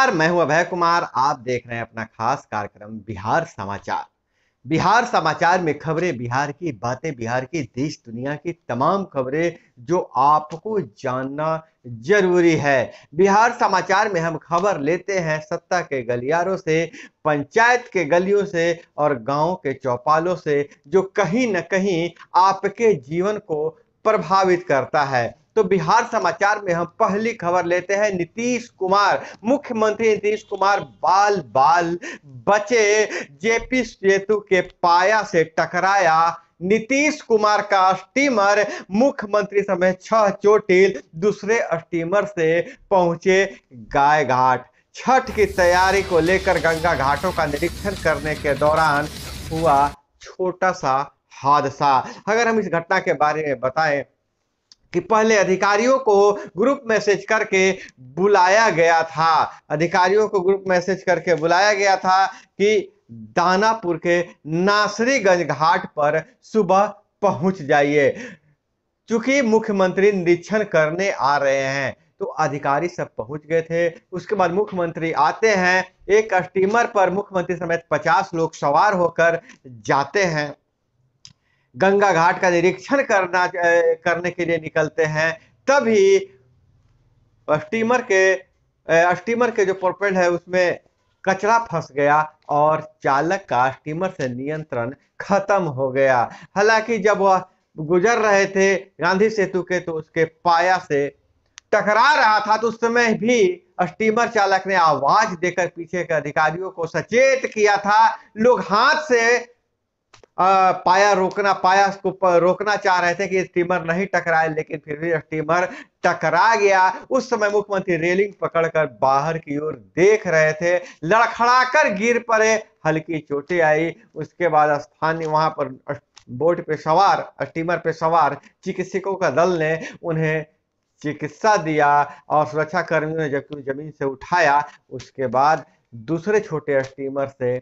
नमस्कार, मैं हूं अभय कुमार। आप देख रहे हैं अपना खास कार्यक्रम बिहार समाचार। बिहार समाचार में खबरें बिहार की, बातें बिहार की, देश दुनिया की तमाम खबरें जो आपको जानना जरूरी है। बिहार समाचार में हम खबर लेते हैं सत्ता के गलियारों से, पंचायत के गलियों से और गांव के चौपालों से, जो कहीं न कहीं आपके जीवन को प्रभावित करता है। तो बिहार समाचार में हम पहली खबर लेते हैं नीतीश कुमार। मुख्यमंत्री नीतीश कुमार बाल बाल बचे, जेपी सेतु के पाया से टकराया नीतीश कुमार का स्टीमर। मुख्यमंत्री समेत 6 चोटिल दूसरे स्टीमर से पहुंचे गाय घाट। छठ की तैयारी को लेकर गंगा घाटों का निरीक्षण करने के दौरान हुआ छोटा सा हादसा। अगर हम इस घटना के बारे में बताएं कि पहले अधिकारियों को ग्रुप मैसेज करके बुलाया गया था। अधिकारियों को ग्रुप मैसेज करके बुलाया गया था कि दानापुर के नासरीगंज घाट पर सुबह पहुंच जाइए, चूंकि मुख्यमंत्री निरीक्षण करने आ रहे हैं। तो अधिकारी सब पहुंच गए थे। उसके बाद मुख्यमंत्री आते हैं, एक स्टीमर पर मुख्यमंत्री समेत 50 लोग सवार होकर जाते हैं, गंगा घाट का निरीक्षण करने के लिए निकलते हैं। तभी स्टीमर के जो प्रोपेलर है उसमें कचरा फंस गया और चालक का स्टीमर से नियंत्रण खत्म हो गया। हालांकि जब वह गुजर रहे थे गांधी सेतु के, तो उसके पाया से टकरा रहा था, तो उस समय भी स्टीमर चालक ने आवाज देकर पीछे के अधिकारियों को सचेत किया था। लोग हाथ से पाया को रोकना चाह रहे थे कि स्टीमर नहीं टकराए, लेकिन फिर भी स्टीमर टकरा गया। उस समय मुख्यमंत्री रेलिंग पकड़कर बाहर की ओर देख रहे थे, लड़खड़ाकर गिर पड़े, हल्की चोटें आई। उसके बाद स्थानीय वहां पर बोट पे सवार, स्टीमर पे सवार चिकित्सकों का दल ने उन्हें चिकित्सा दिया और सुरक्षा कर्मियों ने जब जमीन से उठाया, उसके बाद दूसरे छोटे स्टीमर से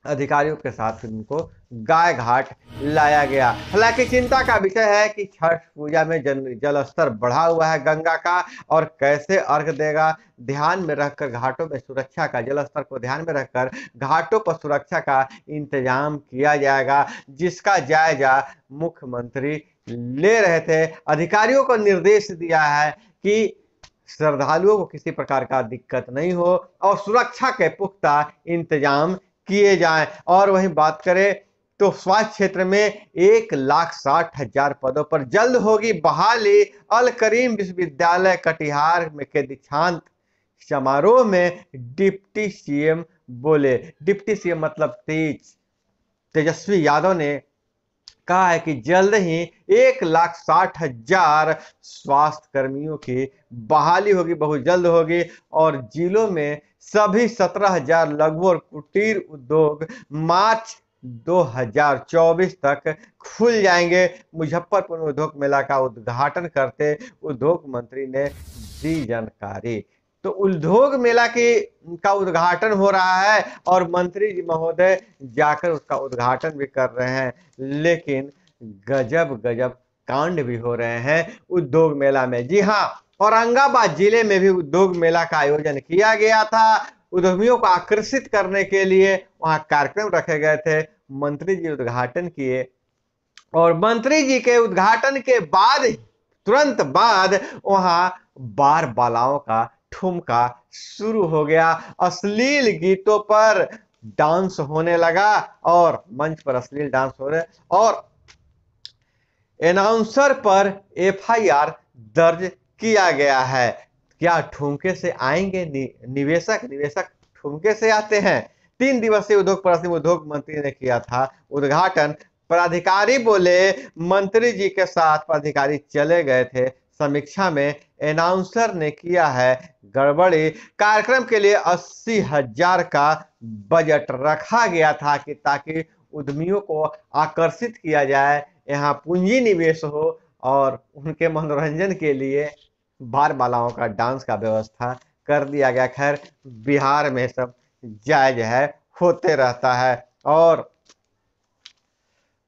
अधिकारियों के साथ फिर उनको गाय घाट लाया गया। हालांकि चिंता का विषय है कि छठ पूजा में जल स्तर बढ़ा हुआ है गंगा का, और कैसे अर्घ देगा, ध्यान में रखकर घाटों में सुरक्षा का, जल स्तर को ध्यान में रखकर घाटों पर सुरक्षा का इंतजाम किया जाएगा, जिसका जायजा मुख्यमंत्री ले रहे थे। अधिकारियों को निर्देश दिया है कि श्रद्धालुओं को किसी प्रकार का दिक्कत नहीं हो और सुरक्षा के पुख्ता इंतजाम किए जाएं। और वहीं बात करें तो स्वास्थ्य क्षेत्र में 1,60,000 पदों पर जल्द होगी बहाली। अल करीम विश्वविद्यालय कटिहार में के दीक्षांत समारोह में डिप्टी सीएम बोले। डिप्टी सीएम मतलब तेजस्वी यादव ने कहा है कि जल्द ही 1,60,000 स्वास्थ्य कर्मियों की बहाली होगी, बहुत जल्द होगी। और जिलों में सभी 17,000 लघु और कुटीर उद्योग मार्च 2024 तक खुल जाएंगे। मुजफ्फरपुर में उद्योग मेला का उद्घाटन करते उद्योग मंत्री ने दी जानकारी। तो उद्योग मेला का उद्घाटन हो रहा है और मंत्री जी महोदय जाकर उसका उद्घाटन भी कर रहे हैं, लेकिन गजब गजब कांड भी हो रहे हैं उद्योग मेला में। जी हाँ, औरंगाबाद जिले में भी उद्योग मेला का आयोजन किया गया था। उद्यमियों को आकर्षित करने के लिए वहां कार्यक्रम रखे गए थे। मंत्री जी उद्घाटन किए और मंत्री जी के उद्घाटन के बाद तुरंत बाद वहां बार बालाओं का ठुमका शुरू हो गया। अश्लील गीतों पर डांस होने लगा और मंच पर अश्लील डांस हो रहे और अनाउंसर पर एफआईआर दर्ज किया गया है। क्या ठुमके से आएंगे निवेशक ठुमके से आते हैं। 3 दिवसीय उद्योग प्रदर्शनी उद्योग मंत्री ने किया था उद्घाटन। पदाधिकारी बोले मंत्री जी के साथ पदाधिकारी चले गए थे समीक्षा में, अनाउंसर ने किया है गड़बड़ी। कार्यक्रम के लिए 80,000 का बजट रखा गया था कि ताकि उद्यमियों को आकर्षित किया जाए, यहाँ पूंजी निवेश हो और उनके मनोरंजन के लिए बार बालाओं का डांस का व्यवस्था कर दिया गया। खैर, बिहार में सब जायज है, होते रहता है। और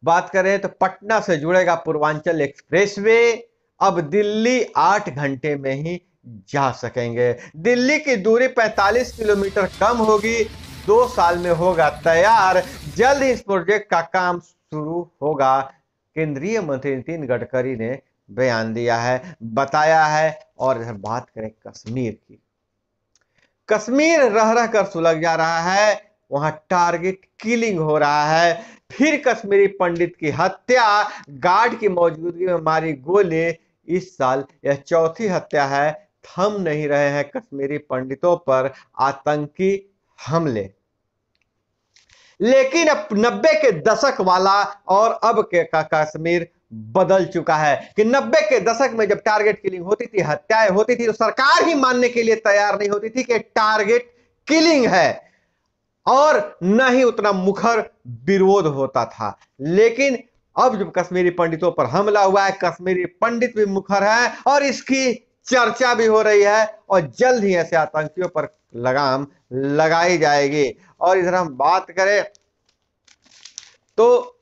बात करें तो पटना से जुड़ेगा पूर्वांचल एक्सप्रेसवे। अब दिल्ली 8 घंटे में ही जा सकेंगे। दिल्ली की दूरी 45 किलोमीटर कम होगी, 2 साल में होगा तैयार। जल्द ही इस प्रोजेक्ट का काम शुरू होगा, केंद्रीय मंत्री नितिन गडकरी ने बयान दिया है, बताया है। और इधर बात करें कश्मीर की, कश्मीर रह रह कर सुलग जा रहा है, वहां टारगेट किलिंग हो रहा है। फिर कश्मीरी पंडित की हत्या, गार्ड की मौजूदगी में मारी गोली। इस साल यह चौथी हत्या है। थम नहीं रहे हैं कश्मीरी पंडितों पर आतंकी हमले। लेकिन अब 90 के दशक वाला और अब के का कश्मीर बदल चुका है कि 90 के दशक में जब टारगेट किलिंग होती थी, हत्याएं होती थी, तो सरकार ही मानने के लिए तैयार नहीं होती थी कि टारगेट किलिंग है, और न ही उतना मुखर विरोध होता था। लेकिन अब जब कश्मीरी पंडितों पर हमला हुआ है, कश्मीरी पंडित भी मुखर है और इसकी चर्चा भी हो रही है, और जल्द ही ऐसे आतंकियों पर लगाम लगाई जाएगी। और इधर हम बात करें तो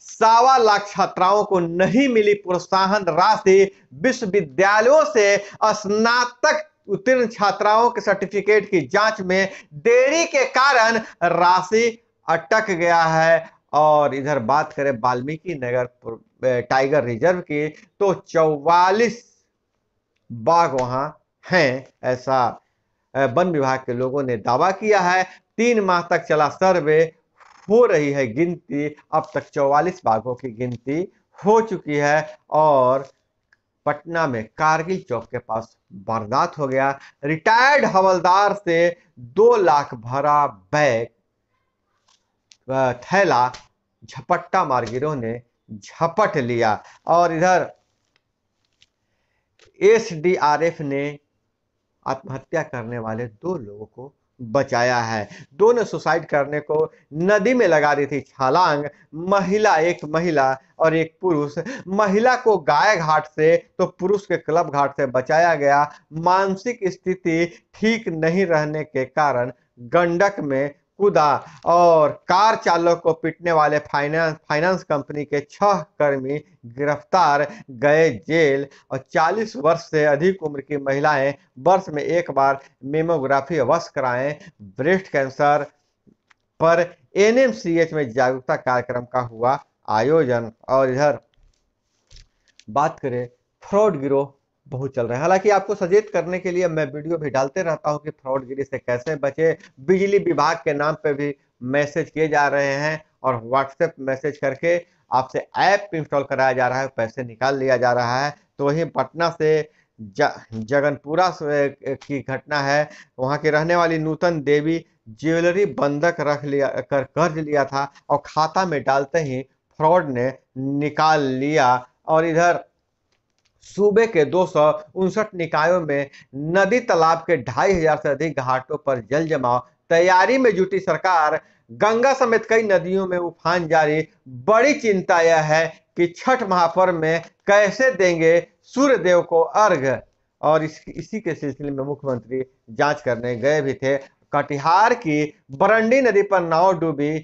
1.25 लाख छात्राओं को नहीं मिली प्रोत्साहन राशि। विश्वविद्यालयों से स्नातक उत्तीर्ण छात्राओं के सर्टिफिकेट की जांच में देरी के कारण राशि अटक गया है। और इधर बात करें वाल्मीकि नगर टाइगर रिजर्व की, तो 44 बाघ वहां हैं, ऐसा वन विभाग के लोगों ने दावा किया है। 3 माह तक चला सर्वे, हो रही है गिनती। अब तक 44 बाघों की गिनती हो चुकी है। और पटना में कारगिल चौक के पास वारदात हो गया। रिटायर्ड हवलदार से 2 लाख भरा बैग थैला झपट्टा मार गिरोह ने झपट लिया। और इधर एसडीआरएफ ने आत्महत्या करने वाले 2 लोगों को बचाया है। दोनों सुसाइड करने को नदी में लगा दी थी छलांग। एक महिला और एक पुरुष। महिला को गाय घाट से तो पुरुष के क्लब घाट से बचाया गया। मानसिक स्थिति ठीक नहीं रहने के कारण गंडक में कूदा। और कार चालक को पीटने वाले फाइनेंस कंपनी के 6 कर्मी गिरफ्तार, गए जेल। और 40 वर्ष से अधिक उम्र की महिलाएं वर्ष में एक बार मेमोग्राफी अवश्य कराएं। ब्रेस्ट कैंसर पर एनएमसीएच में जागरूकता कार्यक्रम का हुआ आयोजन। और इधर बात करें, फ्रॉड गिरोह बहुत चल रहा है। हालांकि आपको सचेत करने के लिए मैं वीडियो भी डालते रहता हूं कि फ्रॉडगिरी से कैसे बचे। बिजली विभाग के नाम पे भी मैसेज किए जा रहे हैं, और व्हाट्सएप मैसेज करके आपसे ऐप इंस्टॉल कराया जा रहा है, पैसे निकाल लिया जा रहा है। तो वहीं पटना से जगनपुरा की घटना है। वहां की रहने वाली नूतन देवी ज्वेलरी बंधक रख लिया कर कर्ज लिया था, और खाता में डालते ही फ्रॉड ने निकाल लिया। और इधर सूबे के 259 निकायों में नदी तालाब के 2500 से अधिक घाटों पर जल जमाव। तैयारी में जुटी सरकार। गंगा समेत कई नदियों में उफान जारी। बड़ी चिंता यह है कि छठ महापर्व में कैसे देंगे सूर्य देव को अर्घ। और इसी के सिलसिले में मुख्यमंत्री जांच करने गए भी थे। कटिहार की बरंडी नदी पर नाव डूबी,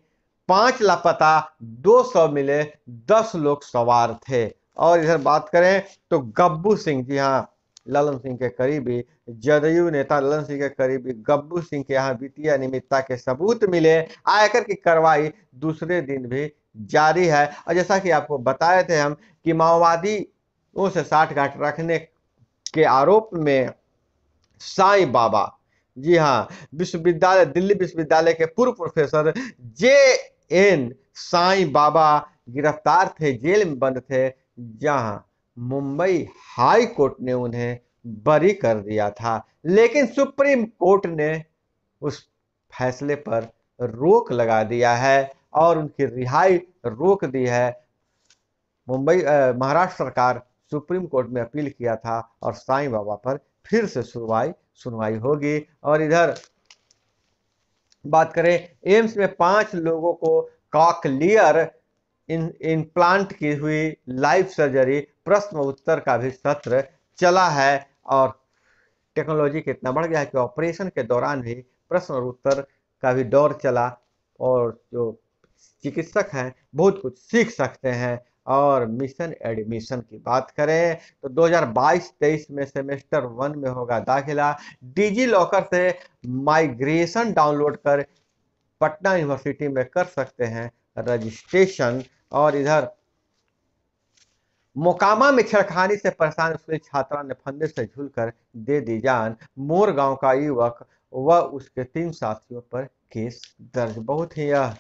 5 लापता, 200 मिले, 10 लोग सवार थे। और इधर बात करें तो गब्बू सिंह, जी हाँ, ललन सिंह के करीबी, जदयू नेता ललन सिंह के करीबी गब्बू सिंह के यहाँ वित्तीय अनियमितता के सबूत मिले। आयकर की कार्रवाई दूसरे दिन भी जारी है। और जैसा कि आपको बताए थे हम कि माओवादियों से साठगांठ रखने के आरोप में साईं बाबा, जी हाँ, दिल्ली विश्वविद्यालय के पूर्व प्रोफेसर जे.एन. साईं बाबा गिरफ्तार थे, जेल में बंद थे, जहां मुंबई हाई कोर्ट ने उन्हें बरी कर दिया था। लेकिन सुप्रीम कोर्ट ने उस फैसले पर रोक लगा दिया है और उनकी रिहाई रोक दी है। महाराष्ट्र सरकार सुप्रीम कोर्ट में अपील किया था, और साईं बाबा पर फिर से सुनवाई होगी। और इधर बात करें, एम्स में 5 लोगों को कॉकलियर इम्प्लांट की हुई लाइव सर्जरी। प्रश्न उत्तर का भी सत्र चला है, और टेक्नोलॉजी कितना बढ़ गया है कि ऑपरेशन के दौरान भी प्रश्न और उत्तर का भी दौर चला, और जो चिकित्सक हैं बहुत कुछ सीख सकते हैं। और मिशन एडमिशन की बात करें तो 2022-23 में सेमेस्टर 1 में होगा दाखिला। डिजी लॉकर से माइग्रेशन डाउनलोड कर पटना यूनिवर्सिटी में कर सकते हैं रजिस्ट्रेशन। और इधर मोकामा में छेड़खानी से परेशान स्कूली छात्रा ने फंदे से झूलकर दे दी जान। मोर गांव का युवक व उसके 3 साथियों पर केस दर्ज। बहुत ही यह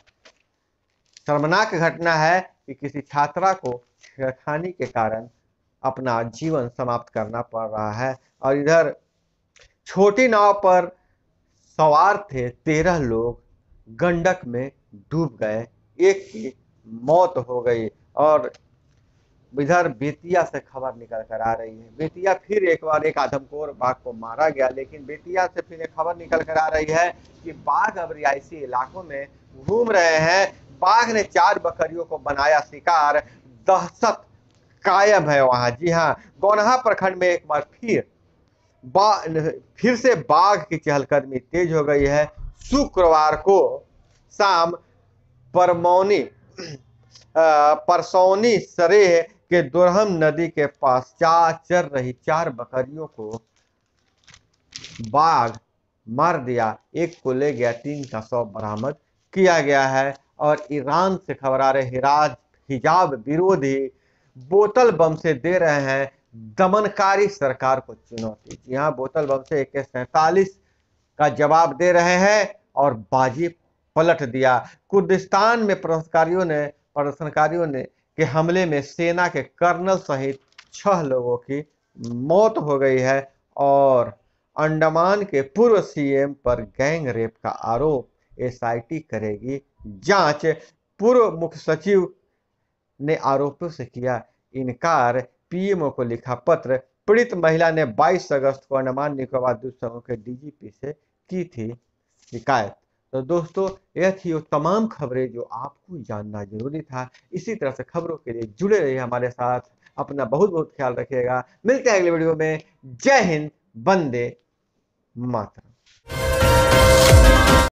शर्मनाक घटना है कि किसी छात्रा को छेड़खानी के कारण अपना जीवन समाप्त करना पड़ रहा है। और इधर छोटी नाव पर सवार थे 13 लोग, गंडक में डूब गए, एक की मौत हो गई। और इधर बेतिया से खबर निकल कर आ रही है, बेतिया फिर एक बार एक आदमखोर बाघ को मारा गया, लेकिन बेतिया से फिर एक खबर निकल कर आ रही है कि बाघ अब रिहायशी इलाकों में घूम रहे हैं। बाघ ने 4 बकरियों को बनाया शिकार, दहशत कायम है वहां। जी हाँ, गौनहा प्रखंड में एक बार फिर से बाघ की चहलकदमी तेज हो गई है। शुक्रवार को शाम परसौनी सरेह के दुरहम नदी के पास चर रही 4 बकरियों को बाघ मार दिया, एक को ले गया, 3 का शव बरामद किया गया है। और ईरान से खबर आ रही है, हिजाब विरोधी बोतल बम से दे रहे हैं दमनकारी सरकार को चुनौती। यहाँ बोतल बम से AK-47 का जवाब दे रहे हैं और बाजी पलट दिया। कुर्दिस्तान में प्रदर्शनकारियों ने के हमले में सेना के कर्नल सहित 6 लोगों की मौत हो गई है। और अंडमान के पूर्व CM पर गैंग रेप का आरोप, SIT करेगी जांच। पूर्व मुख्य सचिव ने आरोपों से किया इनकार, PMO को लिखा पत्र। पीड़ित महिला ने 22 अगस्त को अंडमान निकोबार द्वीप समूह के DGP से की थी शिकायत। तो दोस्तों, यह थी वो तमाम खबरें जो आपको जानना जरूरी था। इसी तरह से खबरों के लिए जुड़े रहिए हमारे साथ। अपना बहुत बहुत ख्याल रखिएगा। मिलते हैं अगले वीडियो में। जय हिंद, वंदे मातरम।